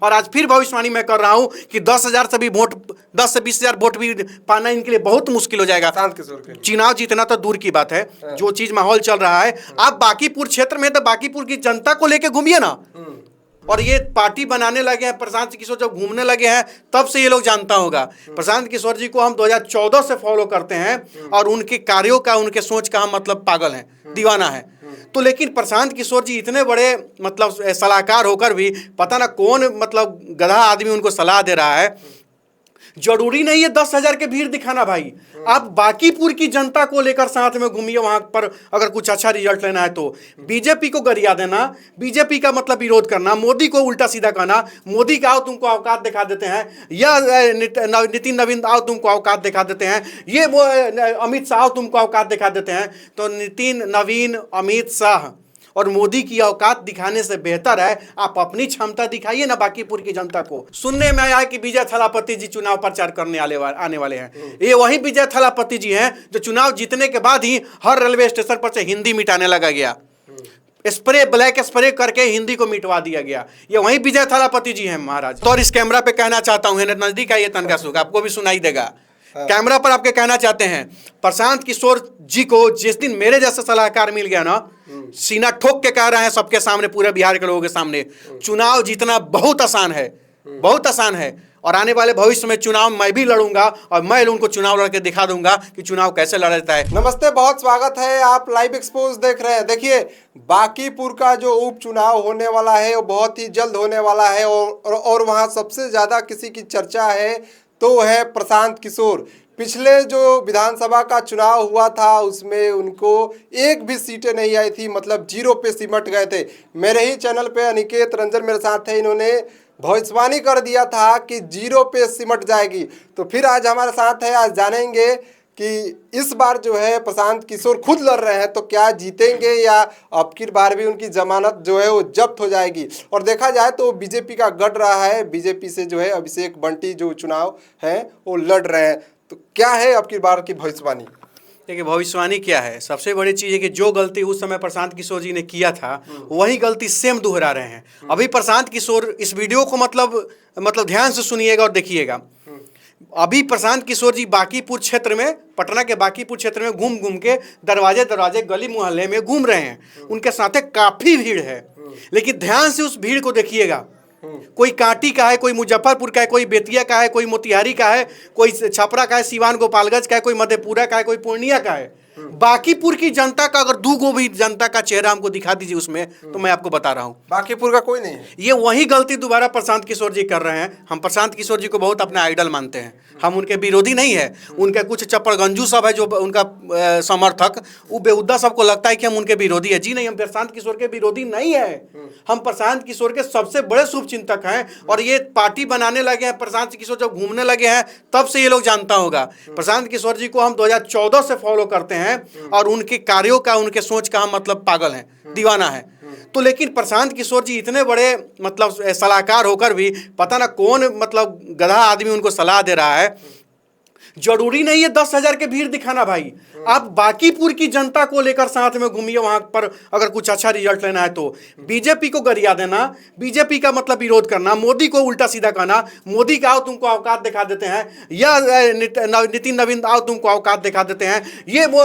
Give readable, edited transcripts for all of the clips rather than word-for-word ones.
और आज फिर भविष्यवाणी मैं कर रहा हूं कि 10,000 से भी वोट 10 से 20,000 वोट भी पाना इनके लिए बहुत मुश्किल हो जाएगा। चुनाव जीतना तो दूर की बात है, जो चीज माहौल चल रहा है, आप बांकीपुर क्षेत्र में तो बांकीपुर की जनता को लेके घूमिए ना। और ये पार्टी बनाने लगे हैं, प्रशांत किशोर जब घूमने लगे हैं तब से ये लोग जानता होगा। प्रशांत किशोर जी को हम 2014 से फॉलो करते हैं और उनके कार्यों का, उनके सोच का हम मतलब पागल हैं, दीवाना है। तो लेकिन प्रशांत किशोर जी इतने बड़े मतलब सलाहकार होकर भी पता ना कौन मतलब गधा आदमी उनको सलाह दे रहा है। जरूरी नहीं है 10,000 के भीड़ दिखाना भाई, आप बांकीपुर की जनता को लेकर साथ में घूमिए। वहां पर अगर कुछ अच्छा रिजल्ट लेना है तो बीजेपी को गरिया देना, बीजेपी का मतलब विरोध करना, मोदी को उल्टा सीधा कहना, मोदी का आओ तुमको औकात दिखा देते हैं, या नितिन नवीन आओ तुमको औकात दिखा देते हैं, ये वो अमित शाह तुमको औकात दिखा देते हैं। तो नितिन नवीन, अमित शाह और मोदी की औकात दिखाने से बेहतर है आप अपनी क्षमता दिखाइए ना बांकीपुर की जनता को। सुनने में आया कि विजय थलापति जी चुनाव प्रचार करने आने वाले हैं। ये वही विजय थलापति जी हैं जो चुनाव जीतने के बाद ही हर रेलवे स्टेशन पर से हिंदी मिटाने लगा गया, स्प्रे ब्लैक स्प्रे करके हिंदी को मिटवा दिया गया। ये वही विजय थलापति जी हैं महाराज। तो और इस कैमरा पे कहना चाहता हूँ, नजदीक आइए तनका सुख, आपको भी सुनाई देगा। कैमरा पर आपके कहना चाहते हैं प्रशांत किशोर जी को जिस दिन मेरे जैसा सलाहकार मिल गया ना, सीना ठोक के कह रहे हैं सबके सामने, पूरे बिहार के लोगों के सामने, चुनाव जीतना बहुत आसान है, बहुत आसान है। और आने वाले भविष्य में चुनाव मैं भी लड़ूंगा और मैं उनको चुनाव लड़के दिखा दूंगा कि चुनाव कैसे लड़ा जाता है। नमस्ते, बहुत स्वागत है, आप लाइव एक्सपोज देख रहे हैं। देखिए, बांकीपुर का जो उपचुनाव होने वाला है वो बहुत ही जल्द होने वाला है और वहाँ सबसे ज्यादा किसी की चर्चा है तो है प्रशांत किशोर। पिछले जो विधानसभा का चुनाव हुआ था उसमें उनको एक भी सीटें नहीं आई थी, मतलब 0 पे सिमट गए थे। मेरे ही चैनल पे अनिकेत रंजन मेरे साथ है, इन्होंने भविष्यवाणी कर दिया था कि 0 पे सिमट जाएगी। तो फिर आज हमारे साथ है, आज जानेंगे कि इस बार जो है प्रशांत किशोर खुद लड़ रहे हैं तो क्या जीतेंगे या अब की बार भी उनकी जमानत जो है वो जब्त हो जाएगी। और देखा जाए तो बीजेपी का गढ़ रहा है, बीजेपी से जो है अभिषेक बंटी जो चुनाव है वो लड़ रहे हैं। तो क्या है अब की बार की भविष्यवाणी? देखिए, भविष्यवाणी क्या है, सबसे बड़ी चीज़ है कि जो गलती उस समय प्रशांत किशोर जी ने किया था वही गलती सेम दोहरा रहे हैं अभी प्रशांत किशोर। इस वीडियो को मतलब ध्यान से सुनिएगा और देखिएगा। अभी प्रशांत किशोर जी बांकीपुर क्षेत्र में, पटना के बांकीपुर क्षेत्र में घूम घूम के दरवाजे दरवाजे गली मोहल्ले में घूम रहे हैं। उनके साथ काफी भीड़ है, लेकिन ध्यान से उस भीड़ को देखिएगा। कोई कांटी का है, कोई मुजफ्फरपुर का है, कोई बेतिया का है, कोई मोतिहारी का है, कोई छपरा का है, सीवान गोपालगंज का है, कोई मधेपुरा का है, कोई पूर्णिया का है। बांकीपुर की जनता का अगर 2 भी जनता का चेहरा हमको दिखा दीजिए उसमें, तो मैं आपको बता रहा हूँ बांकीपुर का कोई नहीं है। ये वही गलती दोबारा प्रशांत किशोर जी कर रहे हैं। हम प्रशांत किशोर जी को बहुत अपना आइडल मानते हैं, हम उनके विरोधी नहीं है। उनके कुछ चप्पड़गंजू सब है जो उनका समर्थक, वो बेहुदा सबको लगता है कि हम उनके विरोधी है। जी नहीं, हम प्रशांत किशोर के विरोधी नहीं है, हम प्रशांत किशोर के सबसे बड़े शुभचिंतक हैं। और ये पार्टी बनाने लगे हैं, प्रशांत किशोर जब घूमने लगे हैं तब से ये लोग जानता होगा। प्रशांत किशोर जी को हम 2014 से फॉलो करते हैं और उनके कार्यों का, उनके सोच का हम मतलब पागल हैं, दीवाना है। तो लेकिन प्रशांत किशोर जी इतने बड़े मतलब सलाहकार होकर भी पता ना कौन मतलब गधा आदमी उनको सलाह दे रहा है। जरूरी नहीं है 10,000 के भीड़ दिखाना भाई, आप बांकीपुर की जनता को लेकर साथ में घूमिए। वहां पर अगर कुछ अच्छा रिजल्ट लेना है तो बीजेपी को गरिया देना, बीजेपी का मतलब विरोध करना, मोदी को उल्टा सीधा कहना, मोदी का आओ तुमको औकात दिखा देते हैं, या नितिन नवीन आओ तुमको औकात दिखा देते हैं, ये वो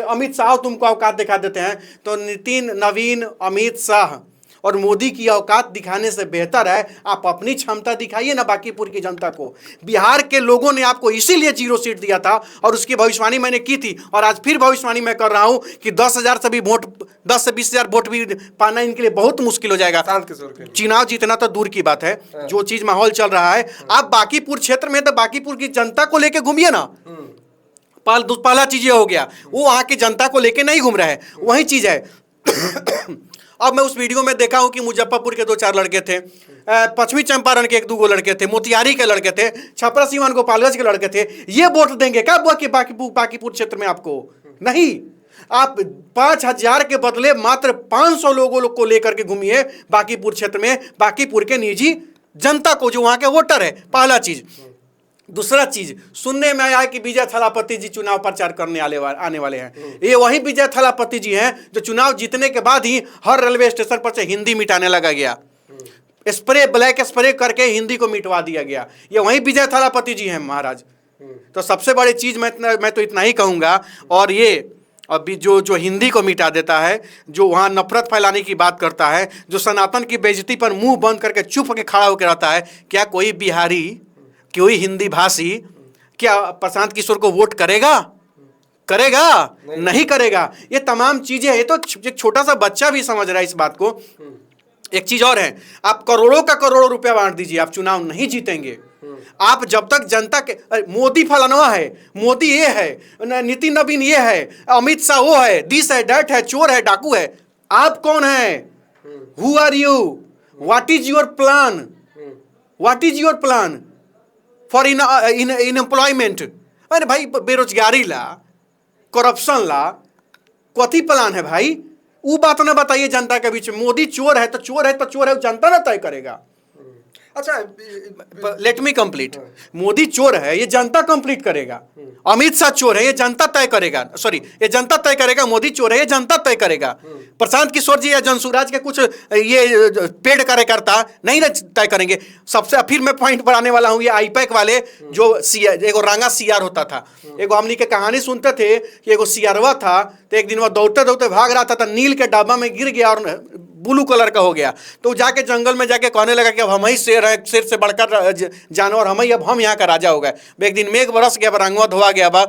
अमित शाह तुमको औकात दिखा देते हैं। तो नितिन नवीन, अमित शाह और मोदी की औकात दिखाने से बेहतर है आप अपनी क्षमता दिखाइए ना बांकीपुर की जनता को। बिहार के लोगों ने आपको इसीलिए 0 सीट दिया था और उसकी भविष्यवाणी मैंने की थी और आज फिर भविष्यवाणी मैं कर रहा हूं कि 10,000 से भी वोट 10 से 20,000 वोट भी पाना इनके लिए बहुत मुश्किल हो जाएगा। चुनाव जीतना तो दूर की बात है, जो चीज माहौल चल रहा है, आप बांकीपुर क्षेत्र में तो बांकीपुर की जनता को लेकर घूमिए ना। पहला चीज ये हो गया, वो वहां की जनता को लेकर नहीं घूम रहा है, वही चीज है। अब मैं उस वीडियो में देखा हूं कि मुजफ्फरपुर के 2-4 लड़के थे, पश्चिमी चंपारण के 1-2 लड़के थे, मोतिहारी के लड़के थे, छपरा सीवान गोपालगंज के लड़के थे। ये वोट देंगे क्या बांकीपुर क्षेत्र में? आपको नहीं, आप 5,000 के बदले मात्र 500 लोगों को लेकर के घूमिए बांकीपुर क्षेत्र में, बांकीपुर के निजी जनता को जो वहां के वोटर है। पहला चीज। दूसरा चीज, सुनने में आया कि विजय थलापति जी चुनाव प्रचार करने आने वाले हैं। ये वही विजय थलापति जी हैं जो चुनाव जीतने के बाद ही हर रेलवे स्टेशन पर से हिंदी मिटाने लगा गया, स्प्रे, ब्लैक स्प्रे करके हिंदी को मिटवा दिया गया। ये वहीं विजय थालापति जी हैं महाराज। तो सबसे बड़ी चीज़ मैं तो इतना ही कहूँगा। और ये अभी जो हिंदी को मिटा देता है, जो वहाँ नफरत फैलाने की बात करता है, जो सनातन की बेइज्जती पर मुंह बंद करके चुप होकर खड़ा होकर रहता है, क्या कोई बिहारी, कोई हिंदी भाषी क्या प्रशांत किशोर को वोट करेगा? करेगा? नहीं करेगा। ये तमाम चीजें, ये तो एक छोटा सा बच्चा भी समझ रहा है इस बात को। एक चीज और है, आप करोड़ों का करोड़ों रुपया बांट दीजिए, आप चुनाव नहीं जीतेंगे। आप जब तक जनता के, मोदी फलाना है, मोदी ये है, नितिन नवीन ये है, अमित शाह वो है, दिस है, दैट है, चोर है, डाकू है। आप कौन है? Who are you? What is your plan? What is your plan for in employment? अरे भाई, बेरोजगारी ला, करप्शन ला, कथी प्लान है भाई? वो बात ना बताइए जनता के बीच में। मोदी चोर है तो चोर है तो चोर है, जनता ना तय करेगा। अच्छा, लेट मी कंप्लीट। मोदी चोर है, ये जनता कंप्लीट करेगा। अमित शाह चोर है, ये जनता तय करेगा। सॉरी, ये जनता तय करेगा। मोदी चोर है, ये जनता तय करेगा। प्रशांत किशोर जी या जनसुराज के कुछ ये पेड कार्यकर्ता नहीं ना तय करेंगे। सबसे फिर मैं पॉइंट पर आने वाला हूँ, ये आईपैक वाले जो एगो रांगा सीआर होता था। एगो हमनी के कहानी सुनते थे कि एगो सीआरवा था, तो एक दिन वो दौड़ते दौड़ते भाग रहा था, नील के डब्बा में गिर गया और ब्लू कलर का हो गया। तो जाके जंगल में जाके कहने लगा कि अब हम ही शेर है, शेर से बढ़कर जानवर हम ही, अब हम यहाँ का राजा हो गए। एक दिन मेघ बरस गया, रंगवा धोआ गया, बा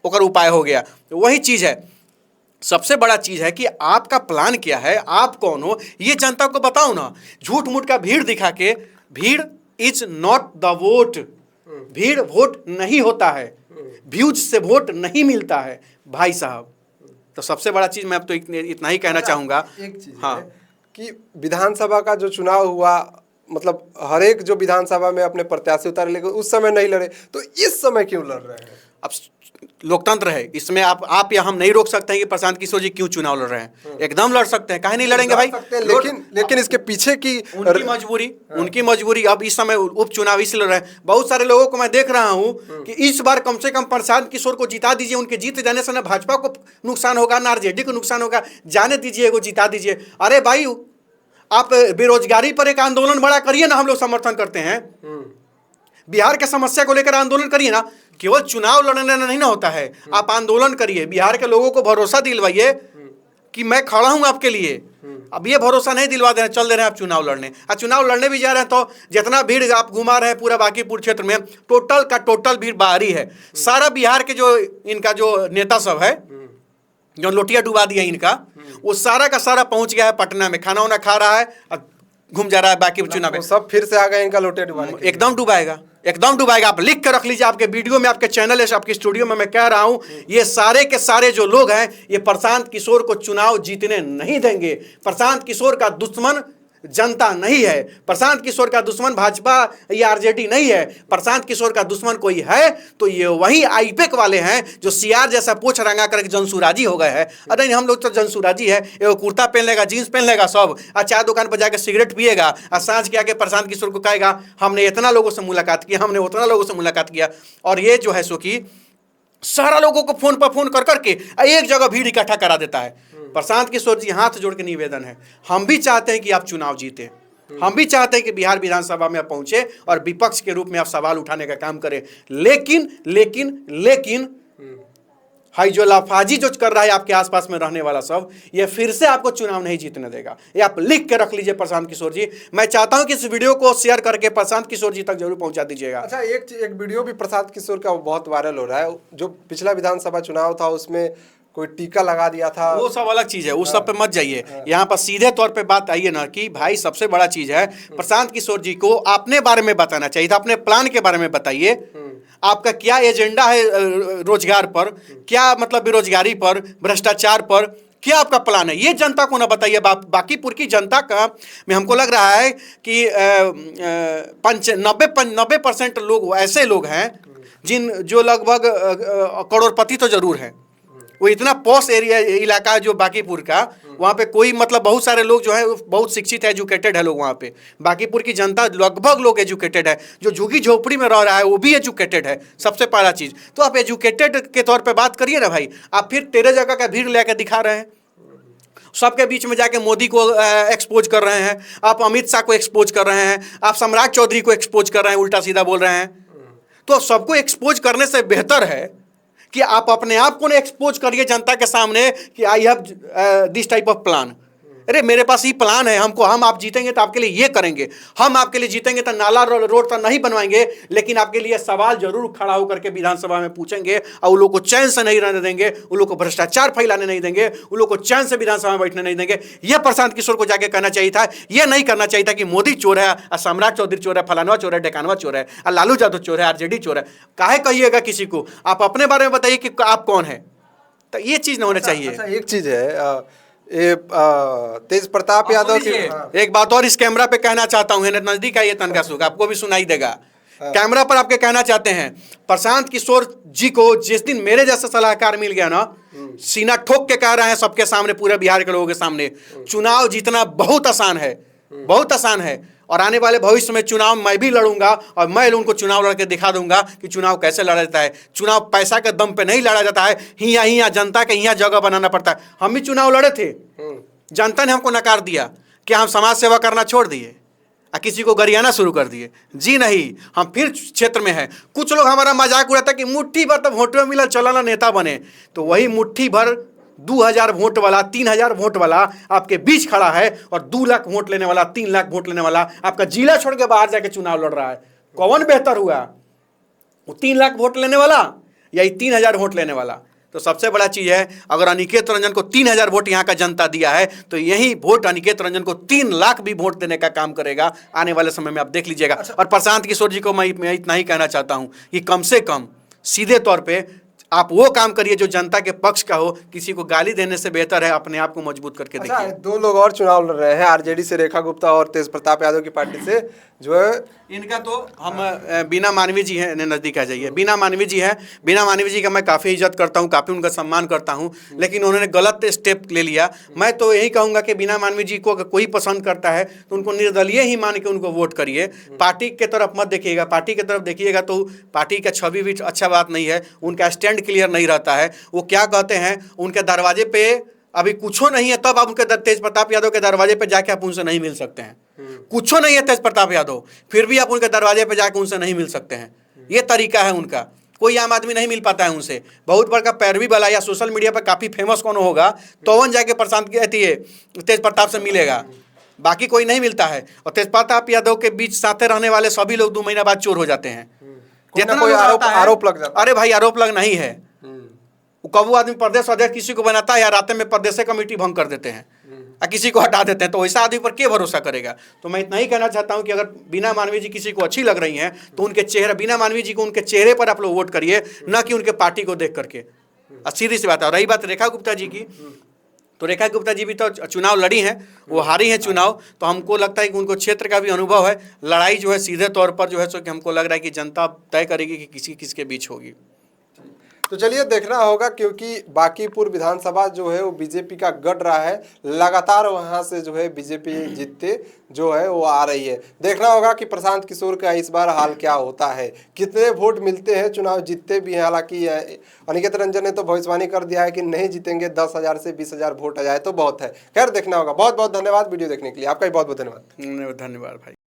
ओकर उपाय हो गया। तो वही चीज़ है, सबसे बड़ा चीज़ है कि आपका प्लान क्या है, आप कौन हो, ये जनता को बताओ ना। झूठ मूठ का भीड़ दिखा के, भीड़ इज नॉट द वोट। भीड़ वोट नहीं होता है, व्यूज से वोट नहीं मिलता है भाई साहब। तो सबसे बड़ा चीज़ मैं अब तो इतना ही कहना चाहूँगा। एक चीज़ हाँ, कि विधानसभा का जो चुनाव हुआ, मतलब हर एक जो विधानसभा में अपने प्रत्याशी उतारे, लेकिन उस समय नहीं लड़े, तो इस समय क्यों लड़ रहे हैं? अब लोकतंत्र है, इसमें आप या हम नहीं रोक सकते हैं कि प्रशांत किशोर जी क्यों चुनाव लड़ रहे हैं। एकदम लड़ सकते हैं, काहे नहीं लड़ेंगे भाई? लेकिन इसके पीछे की उनकी मजबूरी अब इस समय उपचुनाव इसलिए लड़ रहे हैं। बहुत सारे लोगों को मैं देख रहा हूं कि इस बार कम से कम प्रशांत किशोर को जिता दीजिए। उनके जीत जाने से ना भाजपा को नुकसान होगा, ना आरजेडी को नुकसान होगा, जाने दीजिए, वो जिता दीजिए। अरे भाई, आप बेरोजगारी पर एक आंदोलन बड़ा करिए ना, हम लोग समर्थन करते हैं। बिहार के समस्या को लेकर आंदोलन करिए ना, केवल चुनाव लड़ने नहीं ना होता है, आप आंदोलन करिए। बिहार के लोगों को भरोसा दिलवाइए कि मैं खड़ा हूं आपके लिए। अब ये भरोसा नहीं दिलवा दे रहे, चल दे रहे हैं आप चुनाव लड़ने। चुनाव लड़ने भी जा रहे हैं तो जितना भीड़ आप घुमा रहे हैं पूरा बांकीपुर क्षेत्र में, टोटल का टोटल भीड़ बाहरी है। सारा बिहार के जो इनका जो नेता सब है, जो लोटिया डुबा दिया इनका, वो सारा का सारा पहुंच गया है पटना में, खाना वाना खा रहा है, घूम जा रहा है बाकी चुनाव में। सब फिर से आ गए इनका लोटे डुबाने। एकदम डुबाएगा, एकदम डुबाएगा। आप लिख कर रख लीजिए, आपके वीडियो में, आपके चैनल है, आपके स्टूडियो में मैं कह रहा हूं, ये सारे के सारे जो लोग हैं, ये प्रशांत किशोर को चुनाव जीतने नहीं देंगे। प्रशांत किशोर का दुश्मन जनता नहीं है, प्रशांत किशोर का दुश्मन भाजपा या आरजेडी नहीं है। प्रशांत किशोर का दुश्मन कोई है तो ये वही आईपैक वाले हैं जो सीआर जैसा पोछ रंगा करके जनसुराजी हो गए हैं। अरे नहीं, हम लोग तो जनसुराजी है। एगो कुर्ता पहन लेगा, जीन्स पहन लेगा सब, और चाय दुकान पर जाकर सिगरेट पिएगा, और सांझ के आके प्रशांत किशोर को कहेगा हमने इतना लोगों से मुलाकात किया, हमने उतना लोगों से मुलाकात किया। और ये जो है सो कि सारा लोगों को फोन पर फोन कर करके एक जगह भीड़ इकट्ठा करा देता है। प्रशांत किशोर जी, हाथ जोड़ के निवेदन है, हम भी चाहते हैं कि आप चुनाव जीते, हम भी चाहते हैं कि बिहार विधानसभा में आप पहुंचे और विपक्ष के रूप में आप सवाल उठाने का काम करें। लेकिन लेकिन लेकिन हाई जो लाफाजी जो कर रहा है आपके आसपास में रहने वाला सब, ये फिर से आपको चुनाव नहीं जीतने देगा। ये आप लिख के रख लीजिए प्रशांत किशोर जी। मैं चाहता हूं कि इस वीडियो को शेयर करके प्रशांत किशोर जी तक जरूर पहुंचा दीजिएगा। अच्छा, एक वीडियो भी प्रशांत किशोर का बहुत वायरल हो रहा है, जो पिछला विधानसभा चुनाव था उसमें कोई टीका लगा दिया था। वो सब अलग चीज है, उस सब पे मत जाइए। यहाँ पर सीधे तौर पे बात आइए ना कि भाई सबसे बड़ा चीज है, प्रशांत किशोर जी को अपने बारे में बताना चाहिए था, अपने प्लान के बारे में बताइए। आपका क्या एजेंडा है रोजगार पर, क्या मतलब बेरोजगारी पर, भ्रष्टाचार पर, क्या आपका प्लान है, ये जनता को ना बताइए। बांकीपुर की जनता का में हमको लग रहा है कि 90% लोग ऐसे लोग हैं जो लगभग करोड़पति तो जरूर हैं। वो इतना पॉश एरिया इलाका है जो बांकीपुर का, वहाँ पे कोई मतलब बहुत सारे लोग जो है बहुत शिक्षित है, एजुकेटेड है लोग वहाँ पे। बांकीपुर की जनता लगभग लोग एजुकेटेड है, जो झुग्गी झोपड़ी में रह रहा है वो भी एजुकेटेड है, सबसे पहला चीज़। तो आप एजुकेटेड के तौर पे बात करिए ना भाई। आप फिर 13 जगह का भीड़ लेकर दिखा रहे हैं। सबके बीच में जाके मोदी को एक्सपोज कर रहे हैं, आप अमित शाह को एक्सपोज कर रहे हैं, आप सम्राट चौधरी को एक्सपोज कर रहे हैं, उल्टा सीधा बोल रहे हैं। तो सबको एक्सपोज करने से बेहतर है कि आप अपने आप को एक्सपोज करिए जनता के सामने कि I have this type of plan. अरे मेरे पास ये प्लान है, हम आप जीतेंगे तो आपके लिए ये करेंगे, हम आपके लिए जीतेंगे तो नाला रोड तो नहीं बनवाएंगे, लेकिन आपके लिए सवाल जरूर खड़ा होकर के विधानसभा में पूछेंगे और उन लोग को चैन से नहीं रहने देंगे, उन लोग को भ्रष्टाचार फैलाने नहीं देंगे, उन लोग को चैन से विधानसभा में बैठने नहीं देंगे। यह प्रशांत किशोर को जाके कहना चाहिए था, यह नहीं करना चाहिए था कि मोदी चोर है, सम्राट चौधरी चोर है, फलानवा चोर है, ढेकानवा चोर है, लालू यादव चोर है, आरजेडी चोर है। काहे कहिएगा किसी को? आप अपने बारे में बताइए कि आप कौन है, तो ये चीज़ न होना चाहिए। अच्छा, एक चीज़ है ये तेज प्रताप यादव की एक बात और इस कैमरा पे कहना चाहता हूँ, नजदीक आइए तनका सुख, आपको भी सुनाई देगा। कैमरा पर आपके कहना चाहते हैं, प्रशांत किशोर जी को जिस दिन मेरे जैसा सलाहकार मिल गया ना, सीना ठोक के कह रहे हैं सबके सामने, पूरे बिहार के लोगों के सामने, चुनाव जीतना बहुत आसान है, बहुत आसान है। और आने वाले भविष्य में चुनाव मैं भी लड़ूंगा और मैं उनको चुनाव लड़ के दिखा दूंगा कि चुनाव कैसे लड़ा जाता है। चुनाव पैसा के दम पे नहीं लड़ा जाता है, हियाँ जनता के यहाँ जगह बनाना पड़ता है। हम भी चुनाव लड़े थे, जनता ने हमको नकार दिया कि हम समाज सेवा करना छोड़ दिए और किसी को गरियाना शुरू कर दिए। जी नहीं, हम फिर क्षेत्र में हैं। कुछ लोग हमारा मजाक उड़ाता कि मुट्ठी भर तो वोट में मिला, चला ना नेता बने। तो वही मुट्ठी भर 2000 वोट वाला, 3000 वोट वाला आपके बीच खड़ा है और 2 लाख वोट लेने वाला, 3 लाख वोट लेने वाला आपका जिला छोड़ के बाहर जाके चुनाव लड़ रहा है। कौन बेहतर हुआ, वो 3 लाख वोट लेने वाला या 3000 वोट लेने वाला? तो सबसे बड़ा चीज़ है, अगर अनिकेत रंजन को 3000 वोट यहाँ का जनता दिया है तो यही वोट अनिकेत रंजन को 3 लाख भी वोट देने का काम करेगा आने वाले समय में, आप देख लीजिएगा। और प्रशांत किशोर जी को मैं इतना ही कहना चाहता हूँ कि कम से कम सीधे तौर पर आप वो काम करिए जो जनता के पक्ष का हो। किसी को गाली देने से बेहतर है अपने आप को मजबूत करके देखिए। अच्छा, 2 लोग और चुनाव लड़ रहे हैं, आरजेडी से रेखा गुप्ता और तेज प्रताप यादव की पार्टी से, जो है इनका तो हम बीना मानवी जी हैं, नज़दीक आ जाइए। बीना मानवी जी हैं, बीना मानवी जी का मैं काफ़ी इज्जत करता हूं, काफ़ी उनका सम्मान करता हूं, लेकिन उन्होंने गलत स्टेप ले लिया। मैं तो यही कहूँगा कि बीना मानवी जी को अगर कोई पसंद करता है तो उनको निर्दलीय ही मान के उनको वोट करिए। पार्टी के तरफ मत देखिएगा, पार्टी की तरफ देखिएगा तो पार्टी का छवि भी अच्छा बात नहीं है, उनका स्टैंड क्लियर नहीं रहता है। वो क्या कहते हैं, उनके दरवाजे पे अभी कुछो नहीं है, तब आप उनके तेज प्रताप यादव के दरवाजे पे जाके आप उनसे नहीं मिल सकते हैं। कुछो नहीं है तेज प्रताप यादव, फिर भी आप उनके दरवाजे पे जाके उनसे नहीं मिल सकते हैं। ये तरीका है उनका, कोई आम आदमी नहीं मिल पाता है उनसे। बहुत बड़ा पैरवी वाला या सोशल मीडिया पर काफ़ी फेमस कौन होगा तो वन जाके प्रशांत तेज प्रताप से मिलेगा, बाकी कोई नहीं मिलता है। और तेज प्रताप यादव के बीच साथे रहने वाले सभी लोग 2 महीना बाद चोर हो जाते हैं। जितना कोई आरोप लग जाता है। अरे भाई, आरोप लग नहीं है, कबू आदमी प्रदेश अध्यक्ष किसी को बनाता है या रात में प्रदेश कमेटी भंग कर देते हैं या किसी को हटा देते हैं, तो वैसा आदमी पर क्या भरोसा करेगा। तो मैं इतना ही कहना चाहता हूं कि अगर बीना मानवी जी किसी को अच्छी लग रही हैं तो उनके चेहरे, बीना मानवी जी को उनके चेहरे पर आप लोग वोट करिए, न कि उनके पार्टी को देख करके। सीधी सी बात है। रही बात रेखा गुप्ता जी की, तो रेखा गुप्ता जी भी तो चुनाव लड़ी हैं, वो हारी हैं चुनाव, तो हमको लगता है कि उनको क्षेत्र का भी अनुभव है। लड़ाई जो है सीधे तौर पर जो है सो कि हमको लग रहा है कि जनता तय करेगी कि किसके बीच होगी। तो चलिए देखना होगा, क्योंकि बांकीपुर विधानसभा जो है वो बीजेपी का गढ़ रहा है, लगातार वहां से जो है बीजेपी जीतते जो है वो आ रही है। देखना होगा कि प्रशांत किशोर का इस बार हाल क्या होता है, कितने वोट मिलते हैं, चुनाव जीतते भी हैं। हालांकि अनिकेत रंजन ने तो भविष्यवाणी कर दिया है कि नहीं जीतेंगे, 10,000 से 20,000 वोट आ जाए तो बहुत है। खैर देखना होगा। बहुत बहुत धन्यवाद वीडियो देखने के लिए, आपका भी बहुत बहुत धन्यवाद। धन्यवाद भाई।